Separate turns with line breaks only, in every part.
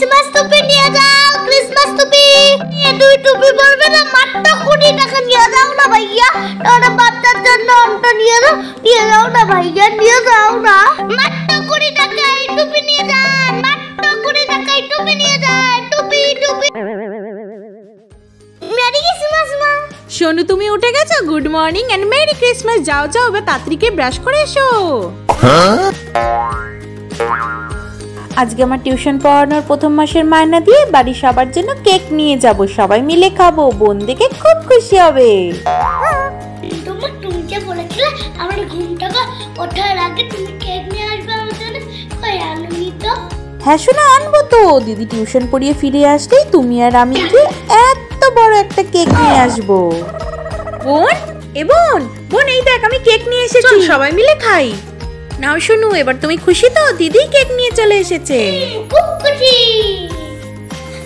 Christmas টুপি নিয়ে যাও, ক্রিসমাস টুপি। দুই টুপি পড়বে না, মাত্র 20 টাকা নিয়ে যাও না ভাইয়া। ওটা বাচ্চার জন্য অন্টা নিয়ে যাও না ভাইয়া, নিয়ে যাও না। মাত্র 20 টাকায় টুপি নিয়ে যান, মাত্র 20 টাকায় টুপি নিয়ে যান। টুপি টুপি। মেরি ক্রিসমাস মা।
সোনু তুমি উঠে গেছো? Good morning and merry Christmas. যাও যাও, এবার তাড়াতাড়ি ব্রাশ করে এসো। আজকে আমার টিউশন পড়ানোর প্রথম মাসের মায়না দিয়ে বাড়ি সবার জন্য কেক নিয়ে যাব, সবাই মিলে খাবো। বোন দেখে খুব খুশি হবে।
তুমি যে বলেছিলে আমার ঘুমটাকে ওঠার আগে তুমি কেক নিয়ে আসবে আমার জন্য, কই আননি তো?
হ্যাঁ শোনা, আনবো তো। দিদি টিউশন পড়িয়ে ফিরে আসলেই তুমি আর আমি গিয়ে এত বড় একটা কেক নিয়ে আসবো। বোন, বোন বোন, এই দেখ আমি কেক নিয়ে এসেছি, সবাই মিলে খাই। নাও শোনো, এবার তুমি খুশি তো? দিদি কেক নিয়ে চলে এসেছে।
খুব খুশি।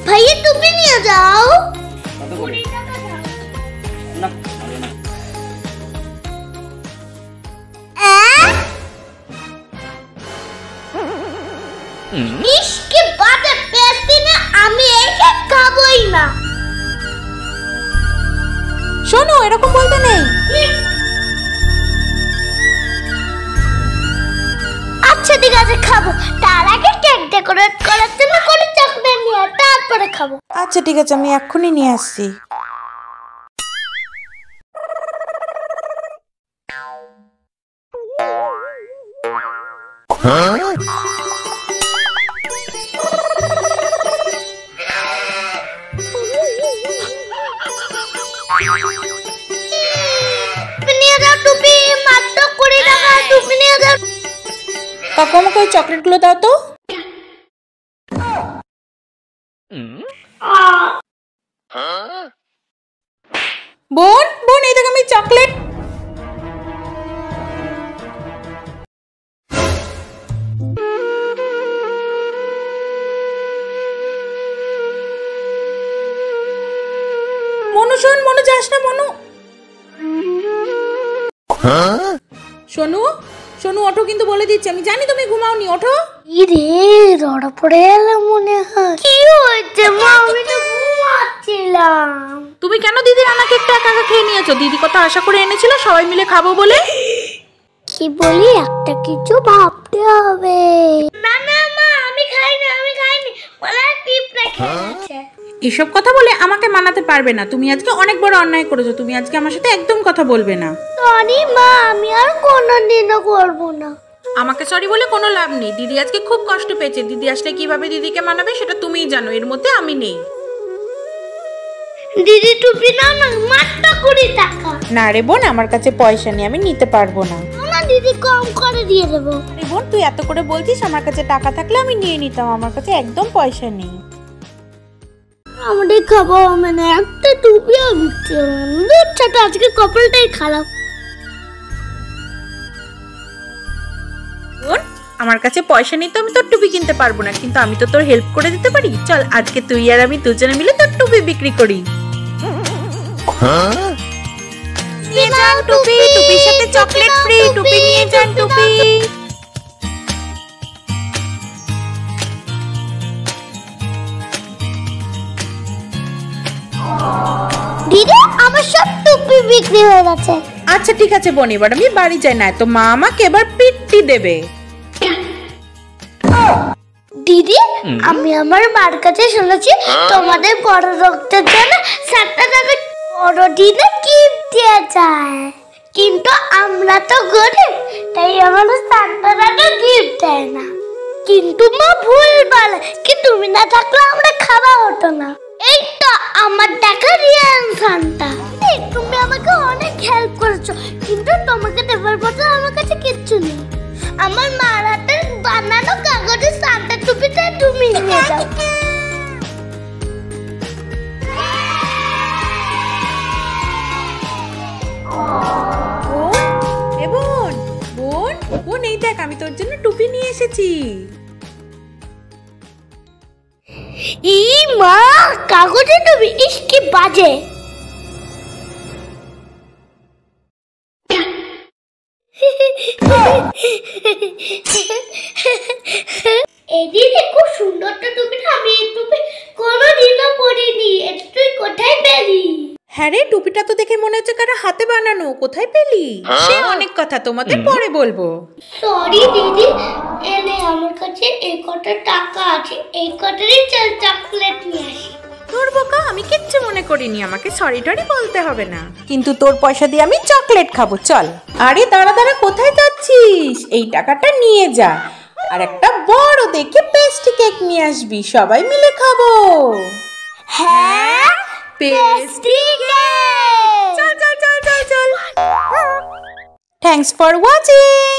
ভাইয়া টুপি নিয়ে যাও। ইসকে বাদে পেস্তি না, আমি এই কেক খাবোই না।
শোনো, এরকম বলতে নেই।
আচ্ছা ঠিক আছে, খাবো। তার আগে কেক ডেকোরেট করার জন্য করে চকলেট নিয়ে তারপরে খাবো।
আচ্ছা ঠিক আছে, আমি এক্ষুনি নিয়ে আসছি।
নিয়ে যাও টুপি, মাত্র 20 টাকা। টুপি নিয়ে যাও।
কাকু আমাকে ওই চকলেটগুলো দাও তো। বোন বোন, এই দেখ আমি চকলেট। মনু শোন, মনু যাস না মনু। সোনু সোনু ওঠো, কিন্তু বলে দিচ্ছি, আমি জানি তুমি ঘুমাওনি, ওঠো।
ইরে রড় পড়ে এলো মনে হয়। কি হয়েছে মা? আমি তো ঘুমাচ্ছিলাম।
তুমি কেন দিদি রান্না কেকটা একা একা খেয়ে নিয়েছো? দিদি কত আশা করে এনেছিল সবাই মিলে খাবো বলে।
কি বলি, একটা কিছু ভাবতে হবে। না না মা, আমি খাইনি, আমি খাইনি। বলা টিপটা খেয়েছে।
এসব কথা বলে আমাকে মানাতে পারবে না। তুমি আজকে অনেক বড় অন্যায় করেছো। তুমি আজকে আমার সাথে একদম কথা বলবে না।
সরি মা, আমি আর কোনোদিনও করব না।
আমাকে সরি বলে কোনো লাভ নেই। দিদি আজকে খুব কষ্ট পেয়েছে। দিদি আসলে কিভাবে দিদিকে মানাবে সেটা তুমিই জানো, এর মধ্যে আমি নেই।
দিদি টুপি নাও না, মাত্র 20 টাকা।
না রে বোন, আমার কাছে পয়সা নেই, আমি নিতে পারবো না।
না দিদি, কম করে দিয়ে দেবো।
আরে বোন, তুই এত করে বলছিস, আমার কাছে টাকা থাকলে আমি নিয়ে নিতাম। আমার কাছে একদম পয়সা নেই।
আমাদের খাবো মানে একটা টুপিও বিক্রি হবে না। আজকে কপালটাই খারাপ।
বোন, আমার কাছে পয়সা নেই তো আমি তোর টুপি কিনতে পারবো না, কিন্তু আমি তো তোর হেল্প করে দিতে পারি। চল আজকে তুই আর আমি দুজনে মিলে তোর টুপি বিক্রি করি। নিয়ে যান টুপি, টুপির সাথে চকলেট ফ্রি। টুপি নিয়ে যান, টুপি।
দিদি আমার সব টুপি বিক্রি হয়ে গেছে।
আচ্ছা ঠিক আছে বোন, এবার আমি বাড়ি যাই, না তো মা আমাকে এবার পিট্টি দেবে।
দিদি আমি আমার মার কাছে শুনেছি তোমাদের বড় লোকদের জন্য সাতটা টাকা বড়দিনে গিফট দিয়ে যায়, কিন্তু আমরা তো গরিব, তাই আমাদের সাতটা টাকা গিফট দেয় না। কিন্তু মা ভুল বলে কি তুমি না থাকলে আমরা খাওয়া হতো না। এই তো আমার দেখা রিয়ান সান্তা। তুমি আমাকে অনেক হেল্প করেছো, কিন্তু তোমাকে দেবার মতো আমার কাছে কিচ্ছু নেই। আমার মার হাতে বানানো কাগজের সান্তা টুপিটা তুমি নিয়ে যাও।
বোন বোন বোন, এই দেখ আমি তোর জন্য টুপি নিয়ে এসেছি।
এই মা, কাগজে টুপি, ইস কি বাজে। এই দিদি খুব সুন্দর টুপিটা আমি
হ্যাঁ রে, টুপিটা তো দেখে মনে হচ্ছে কারো হাতে বানানো। কোথায় পেলি? সে অনেক কথা, তোমাদের পরে বলবো।
সরি দিদি, এনে আমার কাছে এই কটা টাকা আছে, এই কটারই চকলেট নিয়ে আসি।
তোর বোকা, আমি কিচ্ছু মনে করিনি, আমাকে সরি টরি বলতে হবে না। কিন্তু তোর পয়সা দিয়ে আমি চকলেট খাবো, চল। আরে দাঁড়া দাঁড়া, কোথায় যাচ্ছিস? এই টাকাটা নিয়ে যা, আর একটা বড় দেখে পেস্ট্রি কেক নিয়ে আসবি, সবাই মিলে খাবো।
হ্যাঁ, পেস্ট্রি কেক।
চল চল চল চল চল। Thanks for watching.